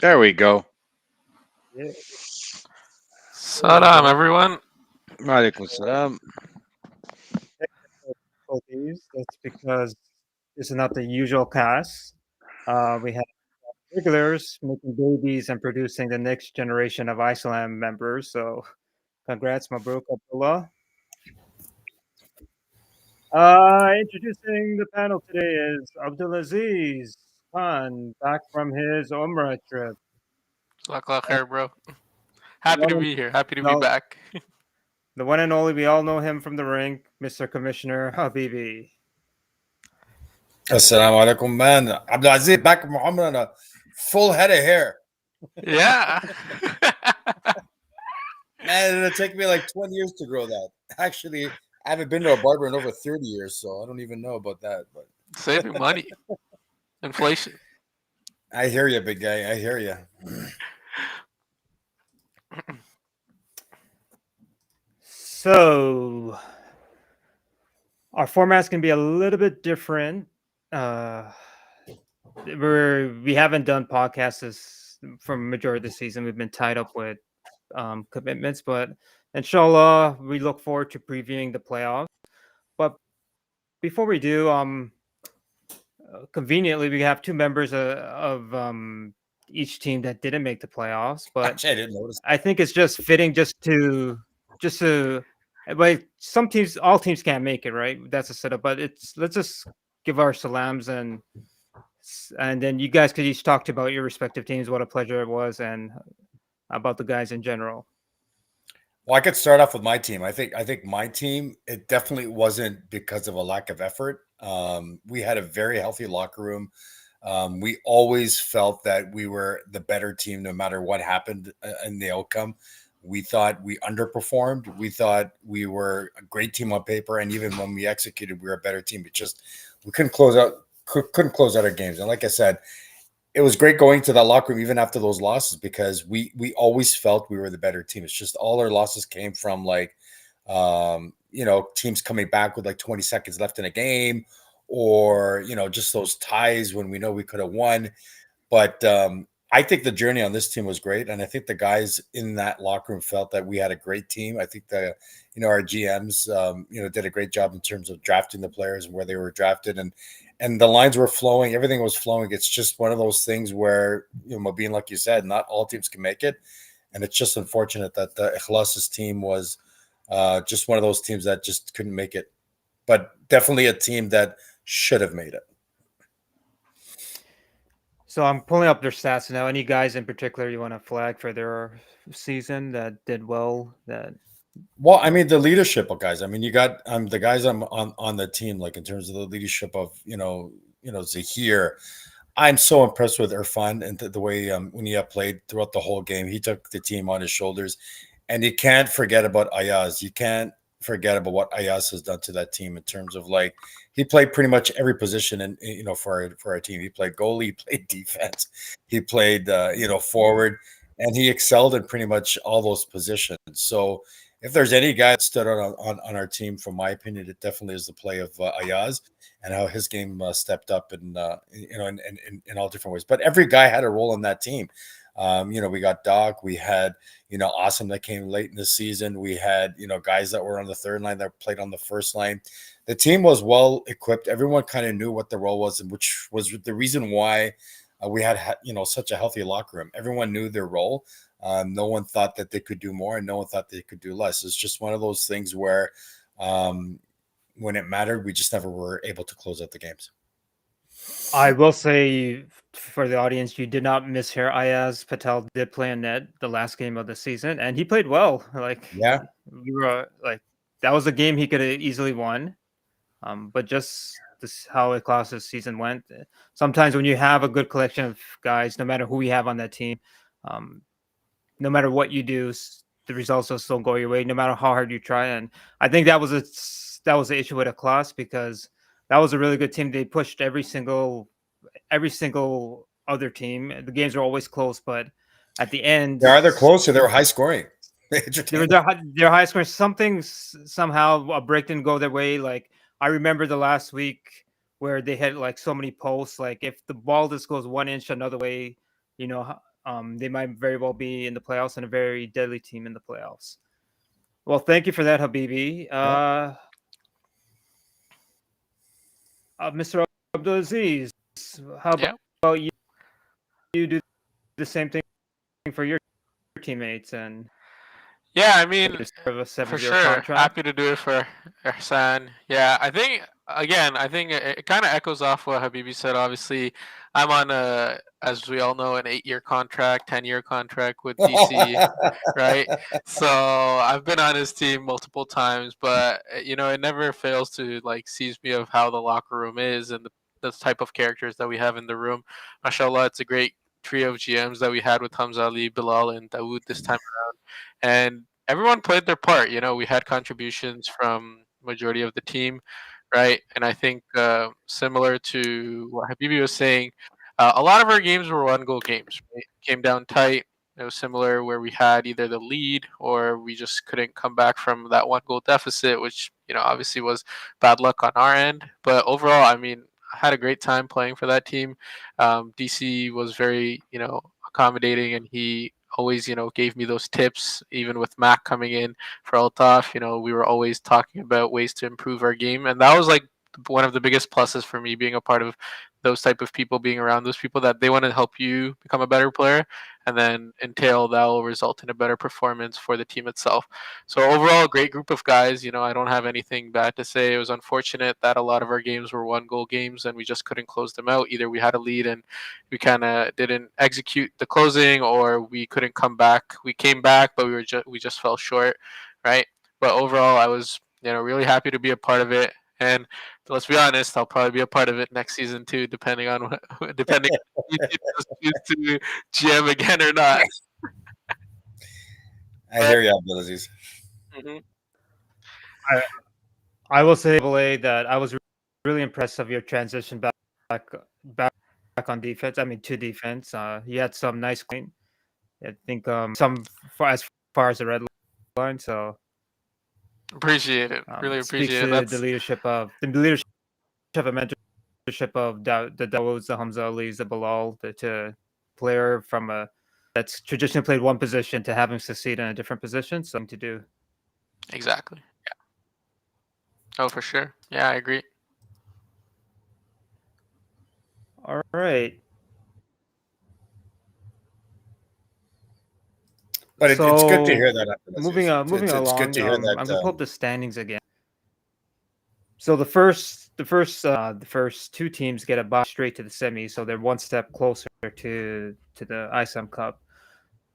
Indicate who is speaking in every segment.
Speaker 1: There we go.
Speaker 2: Yeah, there we
Speaker 3: Salam,
Speaker 2: go.
Speaker 3: everyone.
Speaker 1: Walaikum salam.
Speaker 2: Technical difficulties. That's because this is not the usual cast. We have regulars making babies and producing the next generation of Islam members. So, congrats, Mabruk Abdullah. Introducing the panel today is Abdulaziz Khan, back from his Umrah trip.
Speaker 3: Jazakallah
Speaker 2: And
Speaker 3: khair, bro.
Speaker 2: the
Speaker 3: Happy
Speaker 2: one
Speaker 3: to
Speaker 2: and
Speaker 3: be here. Happy to be
Speaker 2: no,
Speaker 3: back.
Speaker 2: the one and only, we all know him from the ring, Mr. Commissioner Habibi.
Speaker 4: Assalamu alaikum, man. Abdul Aziz back from Muhammad on a full head of hair.
Speaker 3: Yeah.
Speaker 4: Man, it'll take me like 20 years to grow that. Actually, I haven't been to a barber in over 30 years, so I don't even know about that. But
Speaker 3: Saving money. Inflation.
Speaker 4: I hear you, big guy. I hear you.
Speaker 2: So, our format's going to be a little bit different. We haven't done podcasts for majority of the season. We've been tied up with commitments, but inshallah, we look forward to previewing the playoffs. But before we do, conveniently, we have two members of each team that didn't make the playoffs. But
Speaker 4: Actually, I didn't notice.
Speaker 2: I think it's just fitting just to like some teams, all teams can't make it, right? That's a setup. But let's just give our salams and then you guys could each talk about your respective teams, what a pleasure it was, and about the guys in general.
Speaker 4: Well, I could start off with my team. I think my team, it definitely wasn't because of a lack of effort. We had a very healthy locker room. We always felt that we were the better team no matter what happened in the outcome. We thought we underperformed. We thought we were a great team on paper, and even when we executed, we were a better team. It just we couldn't close out our games. And like I said, it was great going to that locker room even after those losses because we always felt we were the better team. It's just all our losses came from like teams coming back with like 20 seconds left in a game or just those ties when we know we could have won. But I think the journey on this team was great, and I think the guys in that locker room felt that we had a great team. I think our GMs did a great job in terms of drafting the players and where they were drafted, and the lines were flowing, everything was flowing. It's just one of those things where Mobeen, like you said, not all teams can make it, and it's just unfortunate that the Ikhlas's team was just one of those teams that just couldn't make it, but definitely a team that should have made it.
Speaker 2: So I'm pulling up their stats now. Any guys in particular you want to flag for their season that did well?
Speaker 4: Well, I mean the leadership of guys. I mean you got the guys on the team, like in terms of the leadership of Zahir. I'm so impressed with Irfan and the way when he played throughout the whole game. He took the team on his shoulders, and you can't forget about Ayaz. You can't forget about what Ayaz has done to that team in terms of like he played pretty much every position for our team. He played goalie, he played defense, he played forward, and he excelled in pretty much all those positions. So if there's any guy that stood out on our team, from my opinion, it definitely is the play of Ayaz and how his game stepped up in all different ways. But every guy had a role in that team. We got Doc, we had Awesome that came late in the season. We had guys that were on the third line that played on the first line. The team was well equipped. Everyone kind of knew what the role was, and which was the reason why we had such a healthy locker room. Everyone knew their role. No one thought that they could do more, and no one thought they could do less. It's just one of those things where when it mattered, we just never were able to close out the games.
Speaker 2: I will say for the audience, you did not mishear. Ayaz Patel did play in net the last game of the season, and he played well. Like
Speaker 4: Yeah.
Speaker 2: we were like that was a game he could have easily won. But just this how Ikhlas's season went. Sometimes when you have a good collection of guys, no matter who we have on that team, um, no matter what you do, the results will still go your way, no matter how hard you try. And I think that was the issue with Ikhlas because that was a really good team. They pushed every single other team. The games were always close, but at the end,
Speaker 4: They're either close or they were high scoring.
Speaker 2: they were their high score. Somehow a break didn't go their way. Like I remember the last week where they had like so many posts. Like if the ball just goes 1 inch another way, you know, they might very well be in the playoffs and a very deadly team in the playoffs. Well, thank you for that, Habibi. Mr. Abdulaziz, how
Speaker 3: Yeah.
Speaker 2: about you? You do the same thing for your teammates and
Speaker 3: Yeah, I mean,
Speaker 2: serve a
Speaker 3: for
Speaker 2: 7-year
Speaker 3: sure.
Speaker 2: contract.
Speaker 3: Happy to do it for Ihsan. Yeah, I think again, I think it kind of echoes off what Habibi said. Obviously, I'm on as we all know, an 8-year contract, 10-year contract with DC, right? So I've been on his team multiple times, but it never fails to like seize me of how the locker room is and the type of characters that we have in the room. Mashallah, it's a great trio of GMs that we had with Hamza Ali, Bilal, and Dawood this time around, and everyone played their part. We had contributions from majority of the team, right? And I think similar to what Habibi was saying, a lot of our games were one goal games. Right? Came down tight. It was similar where we had either the lead or we just couldn't come back from that one goal deficit, which obviously was bad luck on our end. But overall, I mean, I had a great time playing for that team. DC was very accommodating, and he always gave me those tips. Even with Mac coming in for Altaf, we were always talking about ways to improve our game, and that was like one of the biggest pluses for me being a part of those type of people, being around those people that they want to help you become a better player, and then entail that will result in a better performance for the team itself. So overall, great group of guys. I don't have anything bad to say. It was unfortunate that a lot of our games were one goal games and we just couldn't close them out. Either we had a lead and we kind of didn't execute the closing, or we couldn't come back. We came back, but we just fell short, right? But overall, I was really happy to be a part of it. And let's be honest, I'll probably be a part of it next season too, depending on depending if you choose to GM again or not.
Speaker 4: I hear you, Abdulaziz.
Speaker 3: hmm
Speaker 2: I will say, that I was really impressed of your transition back, back on defense. I mean, to defense. You had some nice clean. I think some as far as the red line. So
Speaker 3: Appreciate it. Really
Speaker 2: speaks
Speaker 3: appreciate
Speaker 2: to
Speaker 3: it.
Speaker 2: the leadership of and mentorship of the Dawods, the Hamza Ali's, the Bilal, the player from that's traditionally played one position to having succeed in a different position. Something to do.
Speaker 3: Exactly. Yeah. Oh, for sure. Yeah, I agree.
Speaker 2: All right.
Speaker 4: But it's good to
Speaker 2: So,
Speaker 4: hear that. Abdulaziz.
Speaker 2: moving
Speaker 4: it's
Speaker 2: along,
Speaker 4: good to hear that.
Speaker 2: I'm gonna pull up the standings again. So the first two teams get a bye straight to the semi, so they're one step closer to the ISM Cup.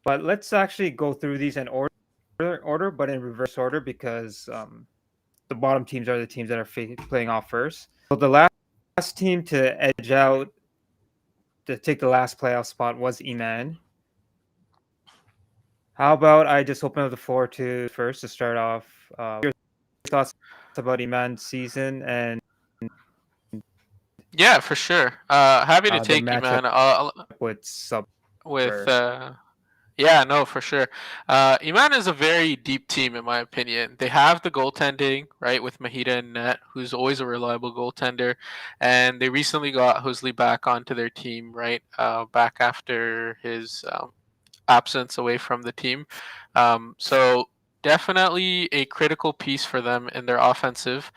Speaker 2: But let's actually go through these in order, but in reverse order, because the bottom teams are the teams that are playing off first. So the last team to edge out to take the last playoff spot was Iman. How about I just open up the floor to first to start off your thoughts about Iman's season and
Speaker 3: Yeah, for sure. Happy to
Speaker 2: the
Speaker 3: take you,
Speaker 2: matchup
Speaker 3: man.
Speaker 2: with Sub.
Speaker 3: With Yeah, no, for sure. Iman is a very deep team, in my opinion. They have the goaltending, right, with Mahida and Net, who's always a reliable goaltender. And they recently got Husley back onto their team, right, back after his absence away from the team. So definitely a critical piece for them in their offensive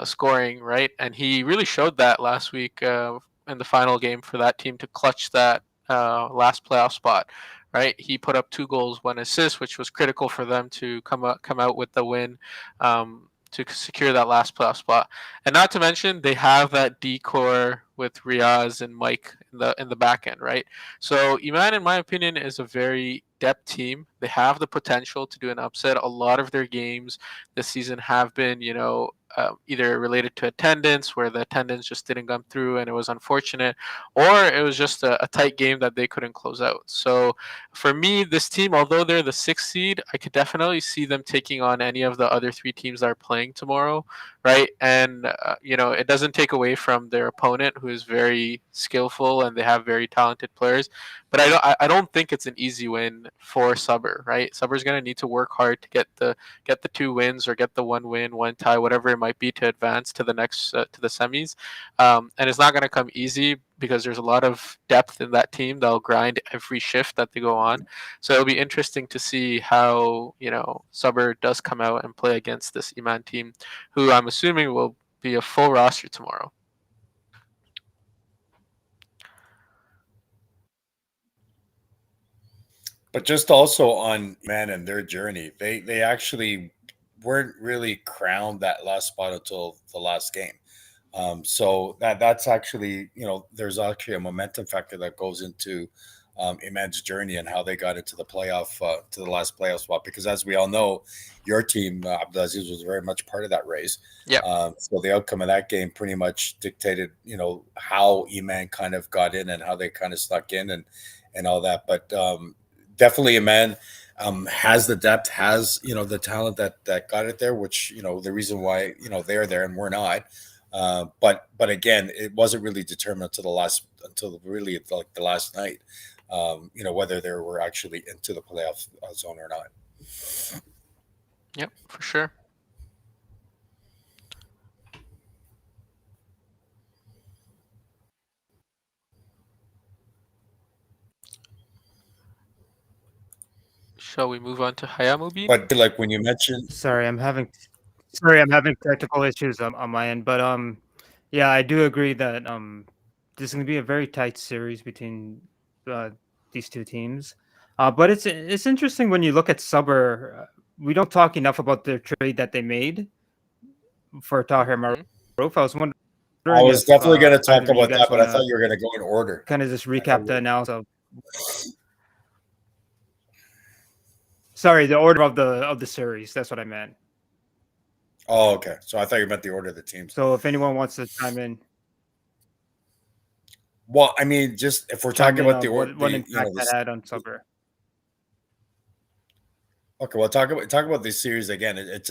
Speaker 3: scoring, right? And he really showed that last week in the final game for that team to clutch that last playoff spot. Right, he put up 2 goals, 1 assist, which was critical for them to come out with the win, to secure that last playoff spot. And not to mention, they have that decor with Riaz and Mike in the back end, right? So Iman, in my opinion, is a very depth team. They have the potential to do an upset. A lot of their games this season have been, either related to attendance, where the attendance just didn't come through and it was unfortunate, or it was just a tight game that they couldn't close out. So for me, this team, although they're the 6th seed, I could definitely see them taking on any of the other 3 teams that are playing tomorrow, right? And it doesn't take away from their opponent, who is very skillful and they have very talented players. But I don't think it's an easy win for Subber, right? Subber's going to need to work hard to get the 2 wins, or get the 1 win, 1 tie, whatever it might be, to advance to the next to the semis. And it's not going to come easy. because there's a lot of depth in that team. They'll grind every shift that they go on. So it'll be interesting to see how, Suber does come out and play against this Iman team, who I'm assuming will be a full roster tomorrow.
Speaker 4: But just also on man and their journey, they actually weren't really crowned that last spot until the last game. So that's actually, there's actually a momentum factor that goes into Iman's journey and how they got into the playoff to the last playoff spot. Because as we all know, your team, Abdulaziz, was very much part of that race.
Speaker 3: Yeah.
Speaker 4: So the outcome of that game pretty much dictated, how Iman kind of got in and how they kind of snuck in and all that. But definitely Iman has the depth, has the talent that got it there, which the reason why they're there and we're not. But again, it wasn't really determined until really like the last night. Whether they were actually into the playoff zone or not.
Speaker 3: Yep, for sure. Shall we move on to Hayamubi?
Speaker 4: But like when you mentioned,
Speaker 2: Sorry, I'm having technical issues on my end, but yeah, I do agree that this is going to be a very tight series between these two teams. But it's interesting when you look at Suber. We don't talk enough about their trade that they made for Tahir Maruf. I was wondering.
Speaker 4: I was definitely going to talk
Speaker 2: either of you
Speaker 4: about
Speaker 2: guys
Speaker 4: that, but I
Speaker 2: wanna
Speaker 4: thought you were going to go in order.
Speaker 2: kind of just recap the analysis. Sorry, the order of the series. That's what I meant.
Speaker 4: Oh, okay. So I thought you meant the order of the teams.
Speaker 2: So if anyone wants to chime in.
Speaker 4: Well, I mean, just if we're talking about the order,
Speaker 2: what impact that had on Suber.
Speaker 4: Okay, well, talk about this series again. It's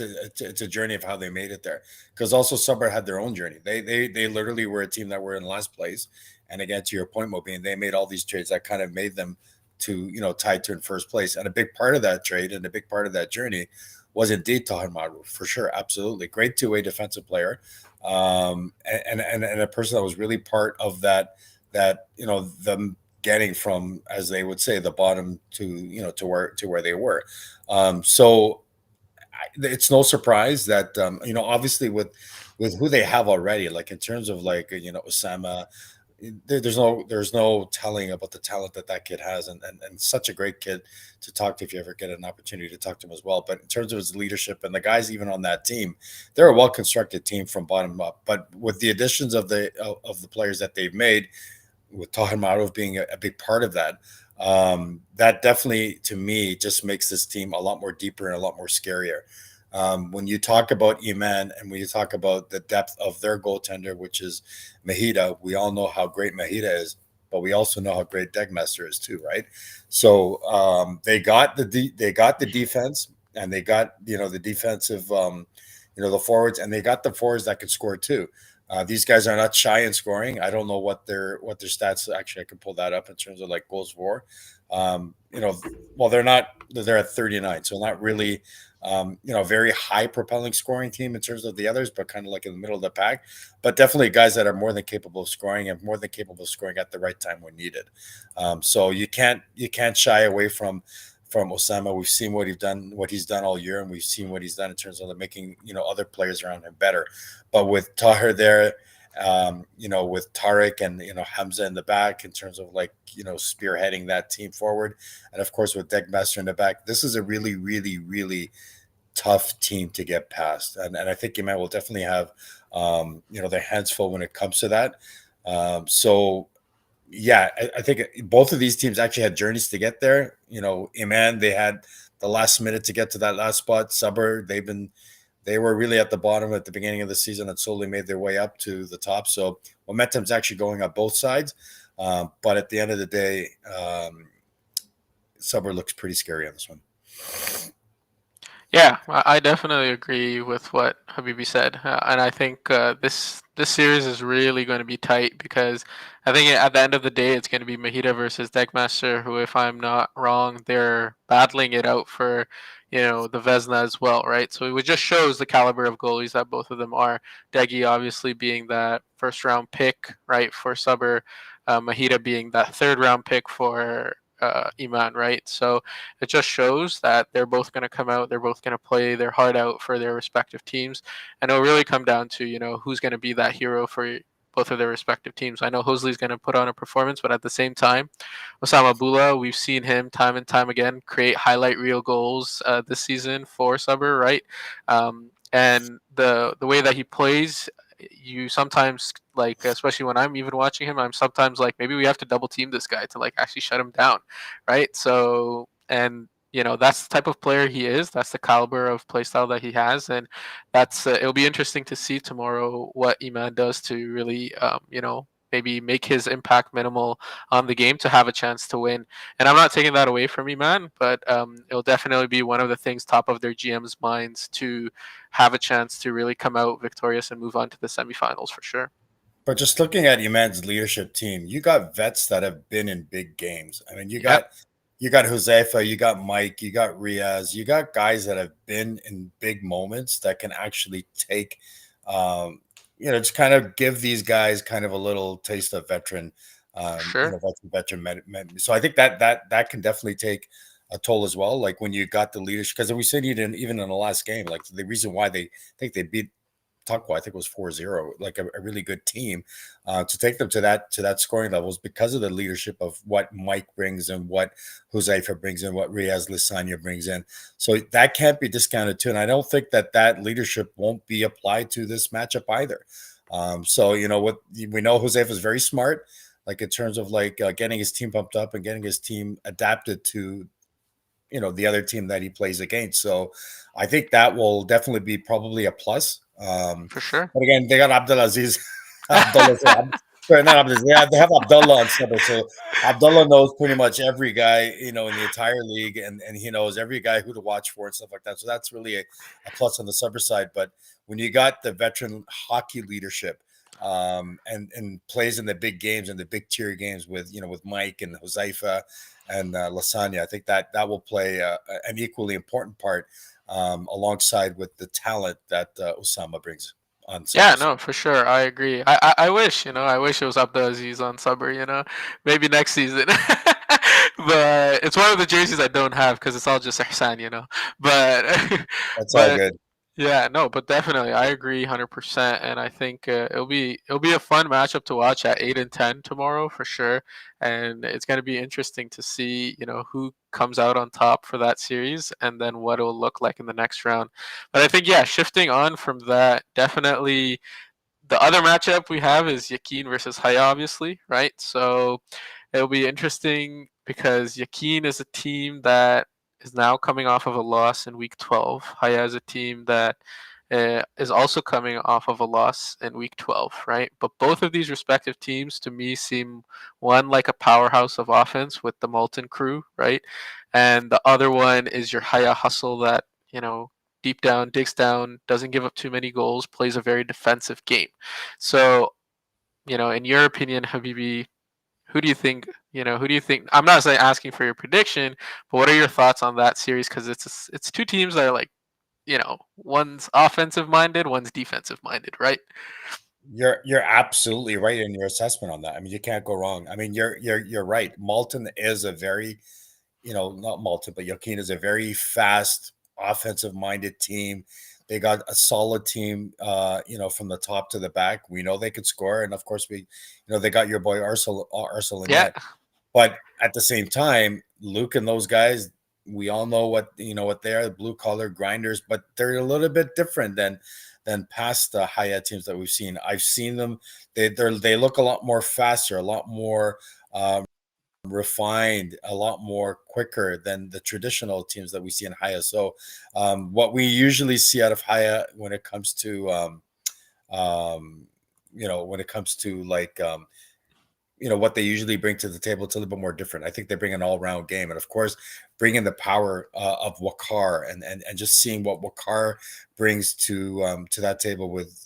Speaker 4: a journey of how they made it there, because also Suber had their own journey. They literally were a team that were in last place, and again, to your point, Mobeen, they made all these trades that kind of made them to tied to in first place. And a big part of that trade and a big part of that journey was indeed Tahir Maruf, for sure, absolutely great two-way defensive player, and a person that was really part of that them getting from, as they would say, the bottom to to where they were. So it's no surprise that obviously with who they have already, like in terms of like Osama, there's no telling about the talent that kid has, and such a great kid to talk to if you ever get an opportunity to talk to him as well. But in terms of his leadership and the guys even on that team, they're a well constructed team from bottom up. But with the additions of the players that they've made, with Tahir Maruf being a big part of that, that definitely, to me, just makes this team a lot more deeper and a lot more scarier. When you talk about Iman and when you talk about the depth of their goaltender, which is Mahida, we all know how great Mahida is, but we also know how great Degmeister is too, right? So they got the defense, and they got the defensive, the forwards, and they got the forwards that could score too. These guys are not shy in scoring. I don't know what their stats. Actually, I can pull that up in terms of like goals for. Well, they're at 39, so not really, very high propelling scoring team in terms of the others, but kind of like in the middle of the pack. But definitely guys that are more than capable of scoring and more than capable of scoring at the right time when needed. So you can't shy away from Osama. We've seen what he's done all year, and we've seen what he's done in terms of making other players around him better. But with Tahir there, with Tarek and Hamza in the back in terms of like spearheading that team forward, and of course with Degmeister in the back, this is a really, really, really tough team to get past. And I think Iman will definitely have their hands full when it comes to that. So. Yeah, I think both of these teams actually had journeys to get there. Iman, they had the last minute to get to that last spot. Suber, they were really at the bottom at the beginning of the season and slowly made their way up to the top. So momentum's actually going on both sides. But at the end of the day, Suber looks pretty scary on this one.
Speaker 3: Yeah, I definitely agree with what Habibi said, and I think this series is really going to be tight, because I think at the end of the day, it's going to be Mahida versus Degmeister, who, if I'm not wrong, they're battling it out for the Vezina as well, right? So it just shows the caliber of goalies that both of them are. Deggy obviously being that first round pick, right, for Suber. Mahida being that 3rd-round pick for Iman, right? So it just shows that they're both going to come out, they're both going to play their heart out for their respective teams, and it'll really come down to who's going to be that hero for both of their respective teams. I know Hosley's going to put on a performance, but at the same time, Osama Bula, we've seen him time and time again create highlight reel goals this season for Suburb, right? And the way that he plays, you sometimes like, especially when I'm even watching him, I'm sometimes like, maybe we have to double team this guy to like actually shut him down, right? So, and that's the type of player he is. That's the caliber of play style that he has, and that's it'll be interesting to see tomorrow what Iman does to really, maybe make his impact minimal on the game to have a chance to win. And I'm not taking that away from Iman, but it'll definitely be one of the things top of their GM's minds to have a chance to really come out victorious and move on to the semifinals for sure.
Speaker 4: But just looking at Iman's leadership team, you got vets that have been in big games. I mean, you got Josefa, you got Mike, you got Riaz, you got guys that have been in big moments that can actually take, just kind of give these guys kind of a little taste of veteran,
Speaker 3: Sure.
Speaker 4: So I think that can definitely take a toll as well. Like when you got the leadership, because we said even in the last game, like the reason why they think they beat Tuckwa, I think it was 4-0, like a really good team, to take them to that scoring levels because of the leadership of what Mike brings and what Josefa brings in, what Riaz Lasagna brings in. So that can't be discounted too. And I don't think that leadership won't be applied to this matchup either. So what we know, Josefa is very smart, like in terms of like getting his team pumped up and getting his team adapted to the other team that he plays against. So I think that will definitely be probably a plus.
Speaker 3: For sure.
Speaker 4: But again, they got Abdulaziz. Sorry, not Abdulaziz. They have Abdullah on Suburb. So Abdullah knows pretty much every guy, in the entire league, and he knows every guy who to watch for and stuff like that. So that's really a plus on the Suburb side. But when you got the veteran hockey leadership, and plays in the big games and the big tier games with Mike and Josefa and Lasagna, I think that will play an equally important part alongside with the talent that Osama brings on.
Speaker 3: Yeah, no, for sure. I agree. I wish, I wish it was Abdulaziz on Suburb, maybe next season. But it's one of the jerseys I don't have because it's all just Ihsan. But
Speaker 4: that's all good.
Speaker 3: Yeah, no, but definitely, I agree 100%, and I think it'll be a fun matchup to watch at 8 and 10 tomorrow for sure, and it's going to be interesting to see who comes out on top for that series, and then what it'll look like in the next round. But I think shifting on from that, definitely the other matchup we have is Yakin versus Haya, obviously, right? So it'll be interesting because Yakin is a team that is now coming off of a loss in week 12. Haya is a team that is also coming off of a loss in week 12, right? But both of these respective teams to me seem one like a powerhouse of offense with the Molten crew, right? And the other one is your Haya hustle that, deep down, digs down, doesn't give up too many goals, plays a very defensive game. So, in your opinion, Habibi, who do you think? I'm not saying asking for your prediction, but what are your thoughts on that series? Because it's two teams that are like, one's offensive minded, one's defensive minded, right?
Speaker 4: You're absolutely right in your assessment on that. I mean, you can't go wrong. I mean, you're right. Molten is a very, not Molten, but Yakin is a very fast, offensive minded team. They got a solid team, from the top to the back. We know they could score, and of course, they got your boy Arsenal in
Speaker 3: Yeah.
Speaker 4: net. But at the same time, Luke and those guys, we all know what they are, blue collar grinders, but they're a little bit different than past Haya teams that we've seen. I've seen them; they look a lot more faster, a lot more refined, a lot more quicker than the traditional teams that we see in Haya. So what we usually see out of Haya when it comes to like what they usually bring to the table, it's a little bit more different. I think they bring an all-round game, and of course bringing the power of Wakar and just seeing what Wakar brings to that table with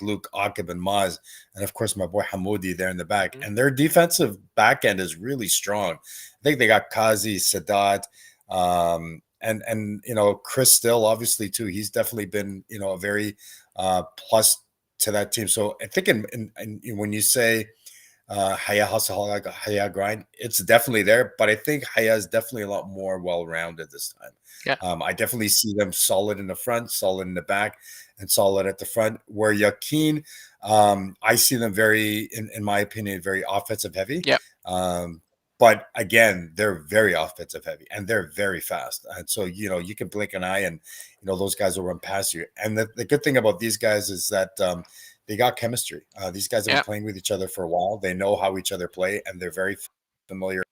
Speaker 4: Luke, Akib, and Maz, and of course my boy Hamoudi there in the back. And their defensive back end is really strong. I think they got Kazi, Sadat, and Chris Still, obviously too. He's definitely been a very plus to that team. So I think in when you say Haya hustle, Haya grind. It's definitely there, but I think Haya is definitely a lot more well-rounded this time.
Speaker 3: Yeah.
Speaker 4: I definitely see them solid in the front, solid in the back, and solid at the front. Where Yakin, I see them very, in my opinion, very offensive heavy.
Speaker 3: Yeah.
Speaker 4: But again, they're very offensive heavy and they're very fast. And so, you can blink an eye and, those guys will run past you. And the good thing about these guys is that they got chemistry. These guys have been playing with each other for a while. They know how each other play and they're very familiar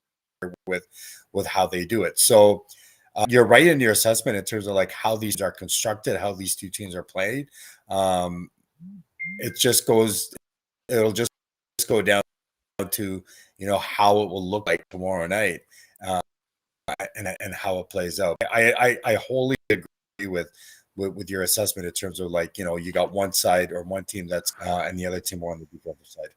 Speaker 4: with how they do it. So you're right in your assessment in terms of like how these are constructed, how these two teams are played. It just goes, it'll just go down to how it will look like tomorrow night, and how it plays out. I wholly agree with your assessment in terms of like you got one side or one team that's and the other team more on the defensive side.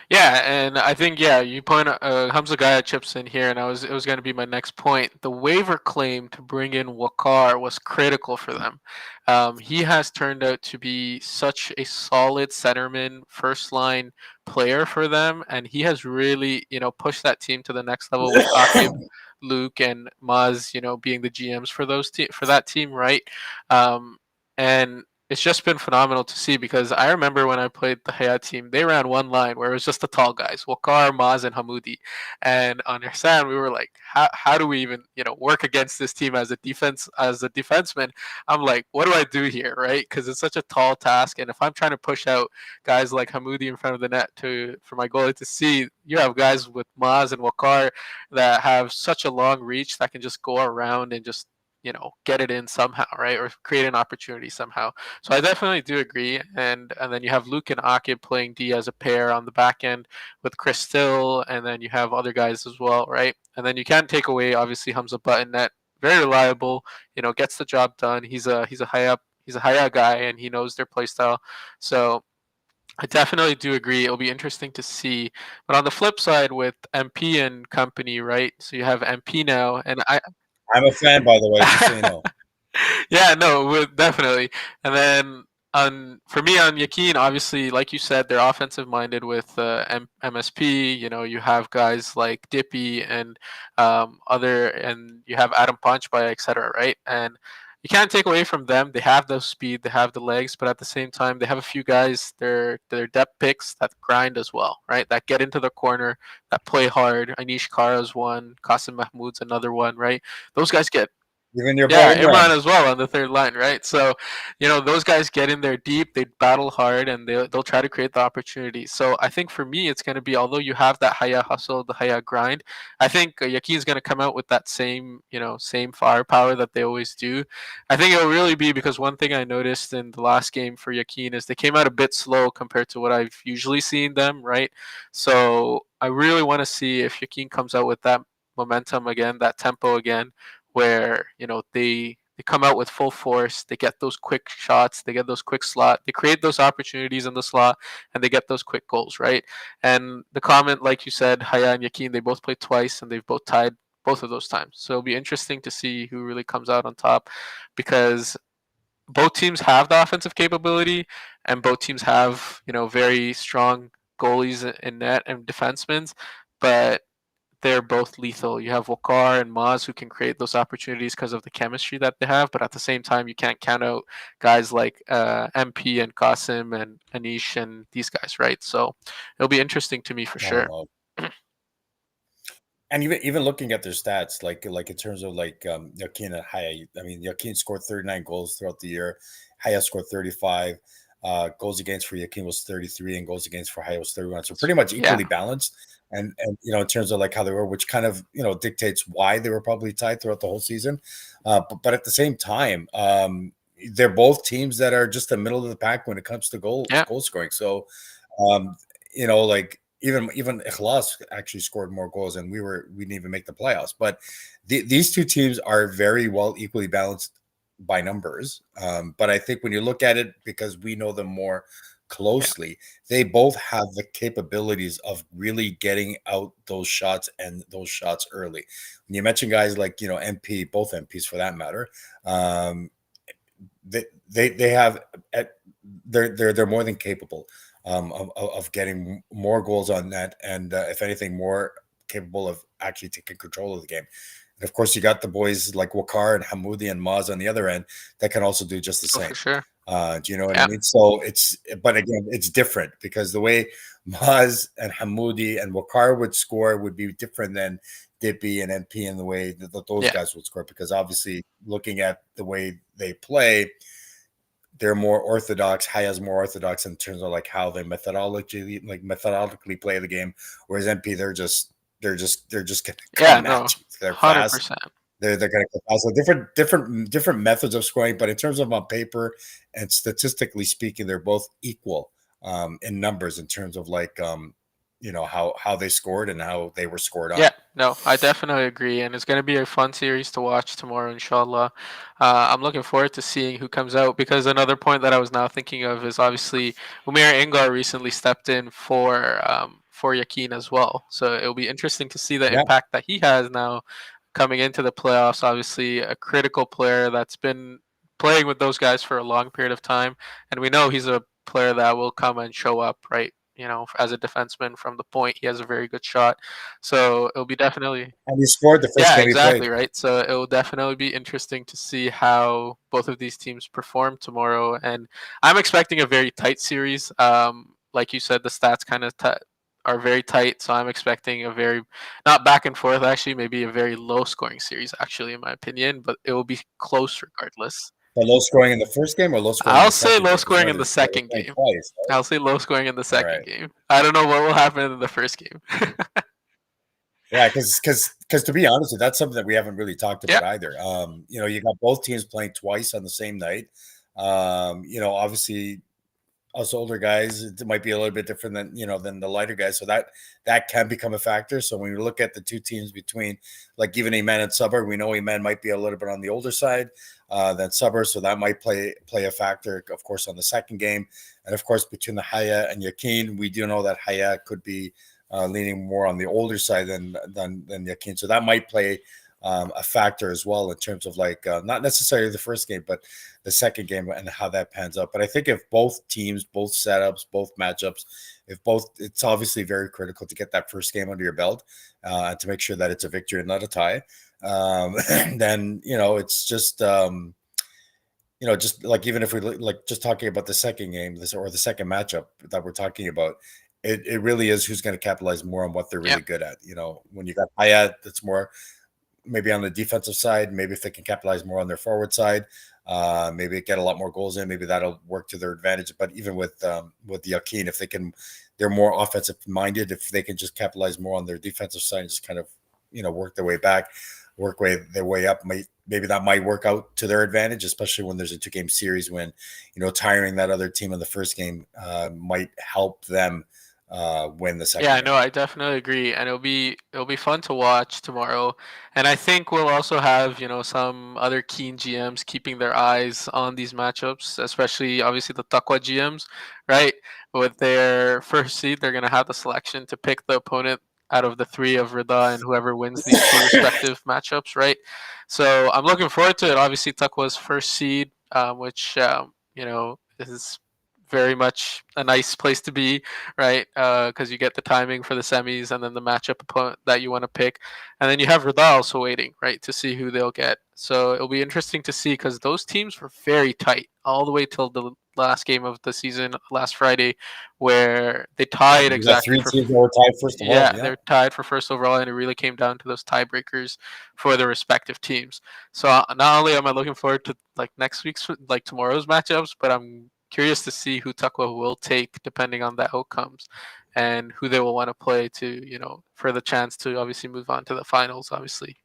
Speaker 3: Yeah, and I think you point Hamza Gaya chips in here, and it was going to be my next point. The waiver claim to bring in Waqar was critical for them. He has turned out to be such a solid centerman, first line player for them, and he has really pushed that team to the next level with Akib, Luke, and Maz, being the GMs for that team, right? And it's just been phenomenal to see because I remember when I played the Hayat team, they ran one line where it was just the tall guys, Waqar, Maz, and Hamoudi. And on Hassan, we were like, how do we even, work against this team as a defenseman? I'm like, what do I do here, right? Because it's such a tall task. And if I'm trying to push out guys like Hamoudi in front of the net for my goalie to see, you have guys with Maz and Waqar that have such a long reach that can just go around and just get it in somehow, right? Or create an opportunity somehow. So I definitely do agree. And then you have Luke and Akib playing D as a pair on the back end with Chris Still, and then you have other guys as well, right? And then you can't take away obviously Hamza Buttonnet, very reliable, gets the job done. He's a high guy and he knows their play style. So I definitely do agree. It'll be interesting to see. But on the flip side with MP and company, right? So you have MP now, and
Speaker 4: I'm a fan, by the way, just so you know.
Speaker 3: Yeah, no, definitely. And then for me on Yakin, obviously, like you said, they're offensive minded with MSP. You have guys like Dippy and and you have Adam Punchby, etc. Right, and you can't take away from them. They have the speed, they have the legs, but at the same time, they have a few guys. They're depth picks that grind as well, right? That get into the corner, that play hard. Anish Kara's one, Qasim Mahmoud's another one, right? Those guys get
Speaker 4: Even your
Speaker 3: Imran as well on the third line, right? So, those guys get in there deep, they battle hard, and they'll try to create the opportunity. So I think for me, it's going to be, although you have that Haya hustle, the Haya grind, I think Yakin's going to come out with that same firepower that they always do. I think it'll really be because one thing I noticed in the last game for Yakin is they came out a bit slow compared to what I've usually seen them, right? So I really want to see if Yakin comes out with that momentum again, that tempo again, where they come out with full force, they get those quick shots, they get those quick slot, they create those opportunities in the slot, and they get those quick goals, right? And the comment, like you said, Haya and Yakin, they both played twice and they've both tied both of those times. So it'll be interesting to see who really comes out on top, because both teams have the offensive capability and both teams have very strong goalies in net and defensemen, but they're both lethal. You have Waqar and Maz who can create those opportunities because of the chemistry that they have, but at the same time, you can't count out guys like MP and Qasim and Anish and these guys, right? So it'll be interesting to me for sure.
Speaker 4: And even looking at their stats, like in terms of like Yakin and Haya, I mean, Yakin scored 39 goals throughout the year. Haya scored 35. Goals against for Yakin was 33, and goals against for Haya was 31. So pretty much equally balanced. And in terms of like how they were, which kind of dictates why they were probably tied throughout the whole season. But at the same time, they're both teams that are just the middle of the pack when it comes to goal scoring. So like even Ikhlas actually scored more goals, and we didn't even make the playoffs. But these two teams are very well equally balanced by numbers. But I think when you look at it, because we know them more closely, they both have the capabilities of really getting out those shots and those shots early. When you mention guys like MP, both MPs for that matter, they have they're more than capable of getting more goals on net, and if anything, more capable of actually taking control of the game. And of course, you got the boys like Wakar and Hamoudi and Maz on the other end that can also do just the
Speaker 3: Oh,
Speaker 4: same.
Speaker 3: for sure.
Speaker 4: Do you know what I
Speaker 3: Yeah.
Speaker 4: mean? So but again, it's different because the way Maz and Hamoudi and Wakar would score would be different than Dippy and MP and the way that those
Speaker 3: Yeah.
Speaker 4: guys would score. Because obviously, looking at the way they play, they're more orthodox. Haya's more orthodox in terms of like how they methodically play the game, whereas MP they're just gonna
Speaker 3: Yeah,
Speaker 4: come
Speaker 3: no,
Speaker 4: at you. They're fast.
Speaker 3: 100%.
Speaker 4: They're going to so different methods of scoring, but in terms of on paper and statistically speaking, they're both equal in numbers in terms of like how they scored and how they were scored on.
Speaker 3: Yeah, no, I definitely agree, and it's going to be a fun series to watch tomorrow, inshallah. I'm looking forward to seeing who comes out because another point that I was now thinking of is obviously Umair Ingar recently stepped in for Yakin as well, so it'll be interesting to see the
Speaker 4: Yeah.
Speaker 3: impact that he has now coming into the playoffs. Obviously, a critical player that's been playing with those guys for a long period of time, and we know he's a player that will come and show up, right? As a defenseman from the point, he has a very good shot. So it'll be definitely
Speaker 4: And he scored the first
Speaker 3: yeah,
Speaker 4: game
Speaker 3: exactly
Speaker 4: he played.
Speaker 3: right. So it will definitely be interesting to see how both of these teams perform tomorrow, and I'm expecting a very tight series. Like you said, the stats kind of are very tight, so I'm expecting a very not back and forth actually, maybe a very low scoring series actually, in my opinion, but it will be close regardless.
Speaker 4: But low scoring in the first game or low scoring in
Speaker 3: I'll
Speaker 4: the
Speaker 3: say
Speaker 4: second
Speaker 3: low
Speaker 4: game? 'Cause
Speaker 3: scoring in
Speaker 4: remember,
Speaker 3: the
Speaker 4: they were
Speaker 3: second
Speaker 4: playing
Speaker 3: game.
Speaker 4: twice, right?
Speaker 3: I'll say low scoring in the
Speaker 4: All
Speaker 3: second
Speaker 4: right.
Speaker 3: game. I don't know what will happen in the first game.
Speaker 4: Yeah, because to be honest, that's something that we haven't really talked about
Speaker 3: Yeah.
Speaker 4: either. You got both teams playing twice on the same night. Obviously, us older guys, it might be a little bit different than the lighter guys, so that can become a factor. So when you look at the two teams between, like even Amen and Suburb, we know Amen might be a little bit on the older side than Suburb, so that might play a factor, of course, on the second game. And of course, between the Haya and Yakin, we do know that Haya could be leaning more on the older side than Yakin, so that might play a factor as well in terms of like not necessarily the first game, but the second game and how that pans out. But I think if both teams, both setups, both matchups, it's obviously very critical to get that first game under your belt to make sure that it's a victory and not a tie. Then it's just just like even if we like just talking about the second game, or the second matchup that we're talking about, it really is who's going to capitalize more on what they're really good at. When you got Hayat, that's more maybe on the defensive side, maybe if they can capitalize more on their forward side, maybe get a lot more goals in, maybe that'll work to their advantage. But even with Yakin, if they're more offensive minded, if they can just capitalize more on their defensive side and just kind of work their way back, their way up, maybe that might work out to their advantage, especially when there's a 2-game series, when tiring that other team in the first game might help them win the second
Speaker 3: Yeah,
Speaker 4: game.
Speaker 3: no, I definitely agree, and it'll be fun to watch tomorrow. And I think we'll also have some other keen GMs keeping their eyes on these matchups, especially obviously the Taqwa GMs, right? With their first seed, they're gonna have the selection to pick the opponent out of the three of Rida and whoever wins these two respective matchups, right? So I'm looking forward to it. Obviously, Taqwa's first seed, which is very much a nice place to be, right? Because you get the timing for the semis and then the matchup opponent that you want to pick, and then you have Rida also waiting, right, to see who they'll get. So it'll be interesting to see because those teams were very tight all the way till the last game of the season last Friday, where they tied
Speaker 4: You got
Speaker 3: exactly
Speaker 4: three teams that were tied first of all.
Speaker 3: yeah,
Speaker 4: Yeah.
Speaker 3: they're tied for first overall, and it really came down to those tiebreakers for the respective teams. So not only am I looking forward to like next week's, like tomorrow's matchups, but I'm curious to see who Taqwa will take depending on the outcomes and who they will want to play to, for the chance to obviously move on to the finals, obviously.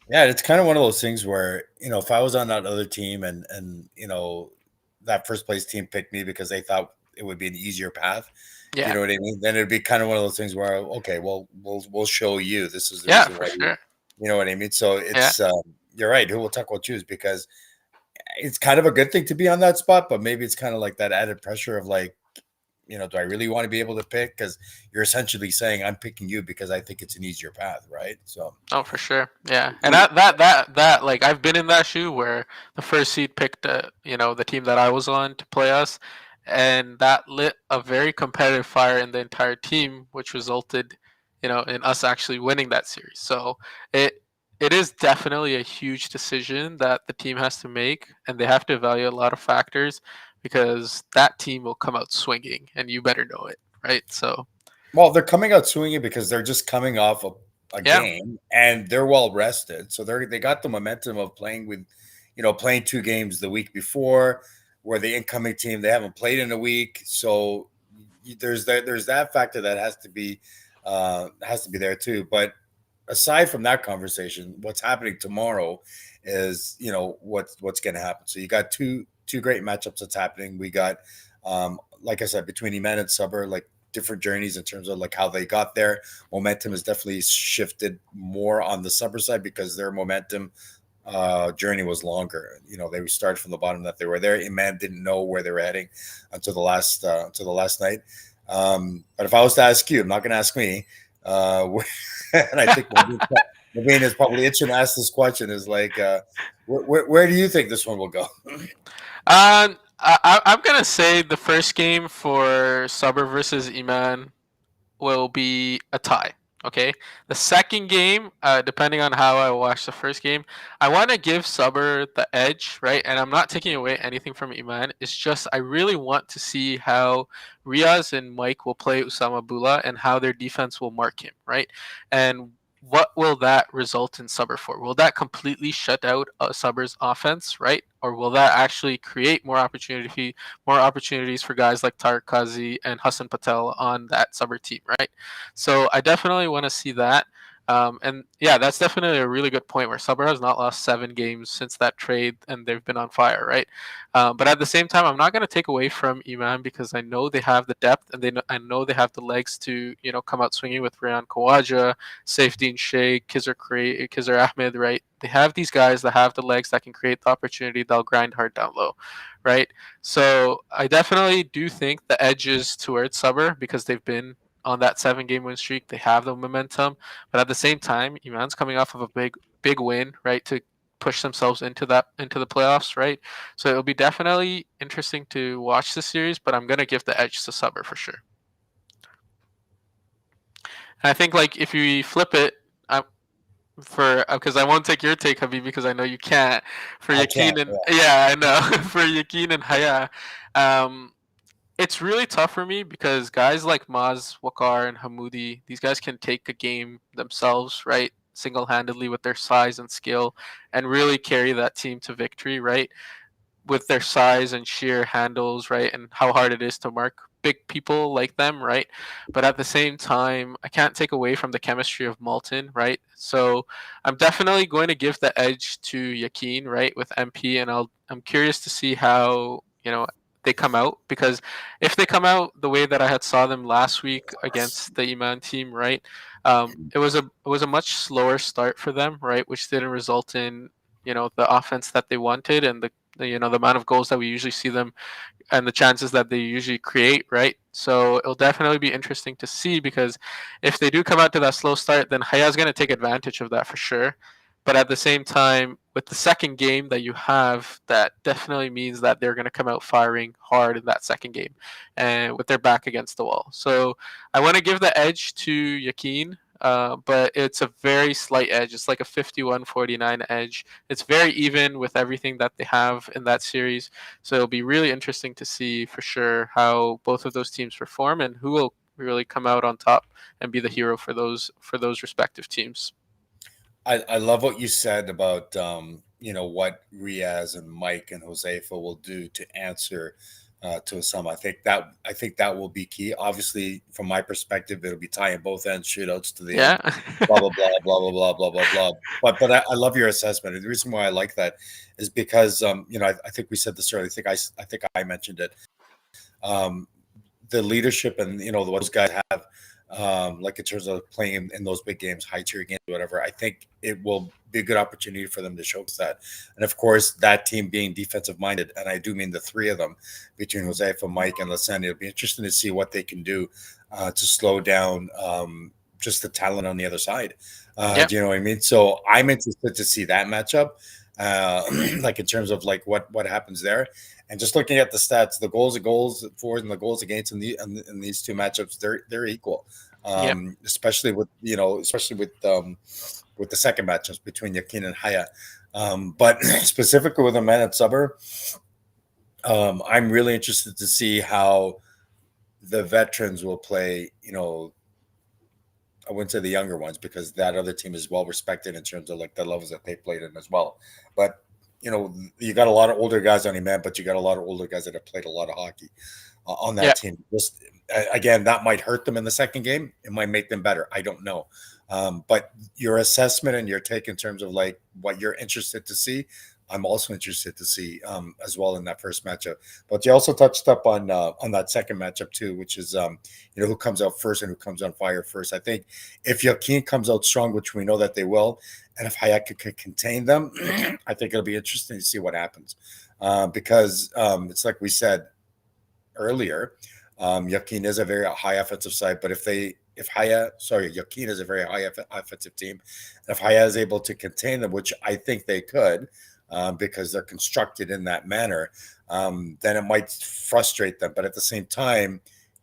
Speaker 4: Yeah, it's kind of one of those things where, if I was on that other team and that first place team picked me because they thought it would be an easier path,
Speaker 3: Yeah.
Speaker 4: you know what I mean? Then it'd be kind of one of those things where, okay, well, we'll show you. This is the
Speaker 3: Yeah,
Speaker 4: reason
Speaker 3: for
Speaker 4: why
Speaker 3: sure.
Speaker 4: you know what I mean? So it's you're right. Who will Taqwa choose? Because it's kind of a good thing to be on that spot, but maybe it's kind of like that added pressure of like, do I really want to be able to pick? Because you're essentially saying I'm picking you because I think it's an easier path, right? So
Speaker 3: Oh, for sure. Yeah. And that like I've been in that shoe where the first seed picked the team that I was on to play us, and that lit a very competitive fire in the entire team, which resulted, in us actually winning that series. So it is definitely a huge decision that the team has to make, and they have to evaluate a lot of factors because that team will come out swinging, and you better know it, right? So
Speaker 4: Well, they're coming out swinging because they're just coming off a
Speaker 3: yeah,
Speaker 4: game and they're well rested. So they got the momentum of playing with, playing 2 games the week before, where the incoming team they haven't played in a week. So there's that factor that has to be there too. But aside from that conversation, what's happening tomorrow is what's going to happen. So you got two great matchups that's happening. We got like I said, between Iman and Suber, like different journeys in terms of like how they got there. Momentum has definitely shifted more on the Suber side because their momentum journey was longer. They started from the bottom that they were there. Iman didn't know where they were heading until the last night. But if I was to ask you, I'm not going to ask me. And I think Naveen is probably itching to ask this question. Is like, where do you think this one will go?
Speaker 3: I'm gonna say the first game for Suber versus Iman will be a tie. Okay. The second game, depending on how I watch the first game, I want to give Suber the edge, right? And I'm not taking away anything from Iman. It's just I really want to see how Riaz and Mike will play Usama Bula and how their defense will mark him, right? And what will that result in Suber for? Will that completely shut out Suber's offense, right? Or will that actually create more opportunities for guys like Tariq Kazi and Hassan Patel on that Suber team, right? So I definitely want to see that. And yeah, that's definitely a really good point where Suber has not lost 7 games since that trade and they've been on fire, right? But at the same time, I'm not going to take away from Iman because I know they have the depth and I know they have the legs to, come out swinging with Rayan Kawaja, Safedine Sheikh, Kizar Ahmed, right? They have these guys that have the legs that can create the opportunity. They'll grind hard down low, right? So I definitely do think the edge is towards Suber because they've been on that 7 game win streak. They have the momentum, but at the same time, Iman's coming off of a big win, right, to push themselves into the playoffs, right? So it'll be definitely interesting to watch the series, but I'm gonna give the edge to Suber for sure. And I think like if you flip it, for because I won't take your take, Habib, because I know you can't. For
Speaker 4: I
Speaker 3: Yakin
Speaker 4: can't.
Speaker 3: and yeah, I know. For Yakin and Haya, um, it's really tough for me because guys like Maz, Wakar, and Hamoudi, these guys can take a game themselves, right? Single-handedly with their size and skill and really carry that team to victory, right? With their size and sheer handles, right? And how hard it is to mark big people like them, right? But at the same time, I can't take away from the chemistry of Malton, right? So I'm definitely going to give the edge to Yakin, right, with MP, and I'm curious to see how they come out, because if they come out the way that I had saw them last week against the Iman team, right, it was a much slower start for them, right, which didn't result in the offense that they wanted and the amount of goals that we usually see them and the chances that they usually create, right? So it'll definitely be interesting to see, because if they do come out to that slow start, then Haya's going to take advantage of that for sure. But at the same time, with the second game that you have, that definitely means that they're going to come out firing hard in that second game and with their back against the wall. So I want to give the edge to Yakin, but it's a very slight edge. It's like a 51-49 edge. It's very even with everything that they have in that series. So it'll be really interesting to see for sure how both of those teams perform and who will really come out on top and be the hero for those respective teams.
Speaker 4: I love what you said about what Riaz and Mike and Josefa will do to answer to Osama. I think that will be key. Obviously, from my perspective, it'll be tying both ends, shootouts to the
Speaker 3: Yeah.
Speaker 4: end. Blah blah blah blah blah blah blah blah blah. But I love your assessment. And the reason why I like that is because I think we said this earlier. I think I mentioned it. Um, the leadership and what those guys have, like in terms of playing in those big games, high tier games, whatever. I think it will be a good opportunity for them to showcase that. And of course, that team being defensive minded, and I do mean the three of them between Josefa, Mike, and Lasani. It'll be interesting to see what they can do to slow down just the talent on the other side.
Speaker 3: Yep.
Speaker 4: Do you know what I mean? So I'm interested to see that matchup. like in terms of like what happens there. And just looking at the stats, the goals for and the goals against in these two matchups, they're equal.
Speaker 3: Yep.
Speaker 4: Especially with with the second matchups between Yakin and Haya. But specifically with the man at Suburb, I'm really interested to see how the veterans will play. I wouldn't say the younger ones because that other team is well respected in terms of like the levels that they played in as well. But you got a lot of older guys on your man, but you got a lot of older guys that have played a lot of hockey on that team. Just again, that might hurt them in the second game. It might make them better. I don't know. But your assessment and your take in terms of like what you're interested to see, I'm also interested to see as well in that first matchup. But you also touched up on that second matchup too, which is who comes out first and who comes on fire first. I think if Yakin comes out strong, which we know that they will, and if Hayek can contain them, I think it'll be interesting to see what happens because it's like we said earlier, Yakin is a very high offensive side, but Yakin is a very high offensive team. And if Haya is able to contain them, which I think they could, because they're constructed in that manner, then it might frustrate them. But at the same time,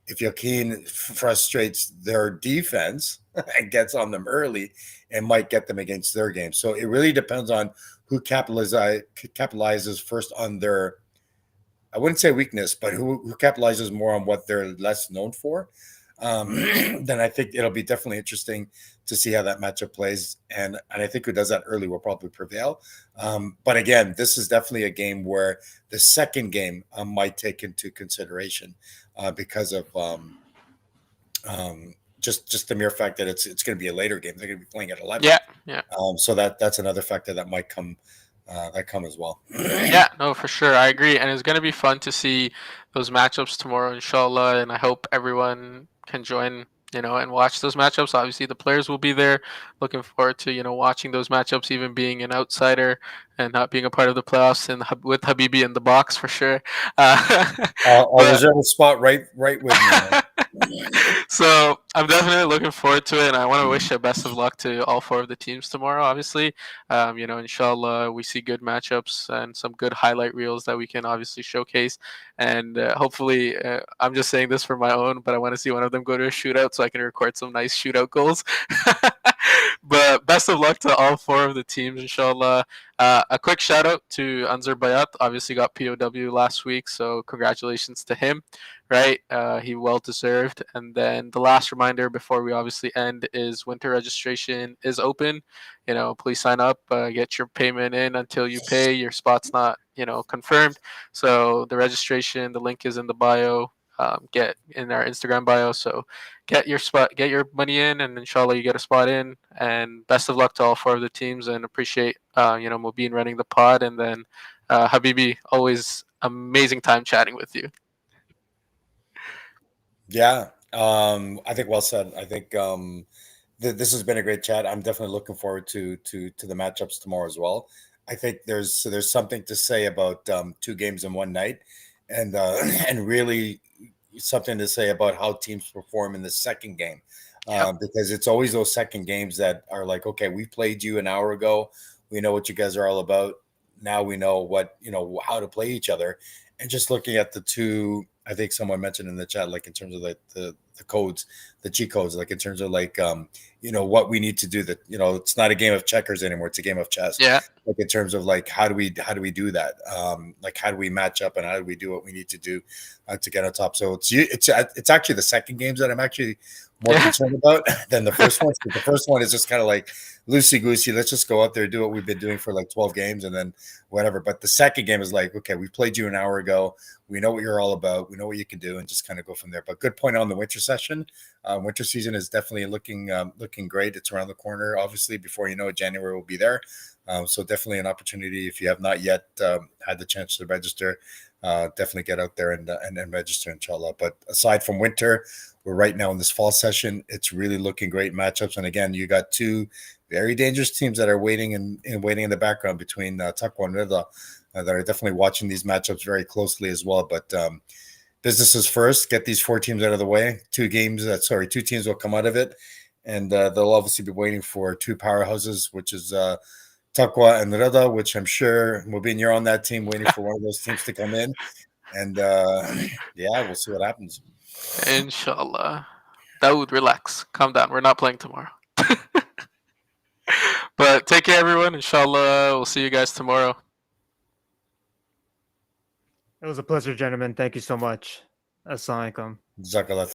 Speaker 4: if Yakin frustrates their defense and gets on them early, it might get them against their game. So it really depends on who capitalizes first on their, I wouldn't say weakness, but who capitalizes more on what they're less known for. Then I think it'll be definitely interesting to see how that matchup plays. And I think who does that early will probably prevail. But again, this is definitely a game where the second game might take into consideration because of just the mere fact that it's going to be a later game. They're going to be playing at 11.
Speaker 3: Yeah.
Speaker 4: So that's another factor that might come as well.
Speaker 3: Yeah, no, for sure. I agree. And it's going to be fun to see those matchups tomorrow, inshallah. And I hope everyone can join, and watch those matchups. Obviously, the players will be there. Looking forward to, watching those matchups, even being an outsider and not being a part of the playoffs and with Habibi in the box for sure.
Speaker 4: I'll reserve a spot right with me.
Speaker 3: So I'm definitely looking forward to it, and I want to wish the best of luck to all four of the teams tomorrow. Obviously, inshallah, we see good matchups and some good highlight reels that we can obviously showcase. And hopefully, I'm just saying this for my own, but I want to see one of them go to a shootout so I can record some nice shootout goals. But best of luck to all four of the teams, inshallah. A quick shout out to Anzar Bayat. Obviously got POW last week, so congratulations to him. Right, he well deserved. And then the last reminder before we obviously end is winter registration is open. Please sign up, get your payment in until you pay. Your spot's not confirmed. So the registration, the link is in the bio. Get in our Instagram bio. So get your money in, and inshallah you get a spot in. And best of luck to all four of the teams, and appreciate Mobeen running the pod, and then Habibi, always amazing time chatting with you.
Speaker 4: Yeah, I think well said. I think this has been a great chat. I'm definitely looking forward to the matchups tomorrow as well. I think there's something to say about 2 games in one night, and and really something to say about how teams perform in the second game, because it's always those second games that are like, okay, we played you an hour ago. We know what you guys are all about. Now we know how to play each other. And just looking at the two, I think someone mentioned in the chat, like in terms of like the codes, the cheat codes, like in terms of like what we need to do. That it's not a game of checkers anymore; it's a game of chess.
Speaker 3: Yeah.
Speaker 4: Like in terms of like how do we do that? Like how do we match up and how do we do what we need to do to get on top? So it's actually the second games that I'm actually more concerned about than the first one. The first one is just kind of like loosey goosey. Let's just go out there, do what we've been doing for like 12 games, and then whatever. But the second game is like, okay, we played you an hour ago. We know what you're all about. We know what you can do, and just kind of go from there. But good point on the winter session. Winter season is definitely looking great. It's around the corner. Obviously, before you know it, January will be there. So definitely an opportunity. If you have not yet had the chance to register, definitely get out there and register, inshallah. But aside from winter, we're right now in this fall session. It's really looking great matchups. And again, you got 2 very dangerous teams that are waiting in the background between Taqwa and Rida that are definitely watching these matchups very closely as well. But business is first. Get these 4 teams out of the way. 2 teams will come out of it. And they'll obviously be waiting for 2 powerhouses, which is Taqwa and Rada, which I'm sure Mubin, you're on that team waiting for one of those teams to come in. And yeah, we'll see what happens.
Speaker 3: Inshallah. Dawood, relax. Calm down. We're not playing tomorrow. But take care, everyone. Inshallah, we'll see you guys tomorrow.
Speaker 2: It was a pleasure, gentlemen. Thank you so much. Assalamu alaikum.
Speaker 4: Jazakallah.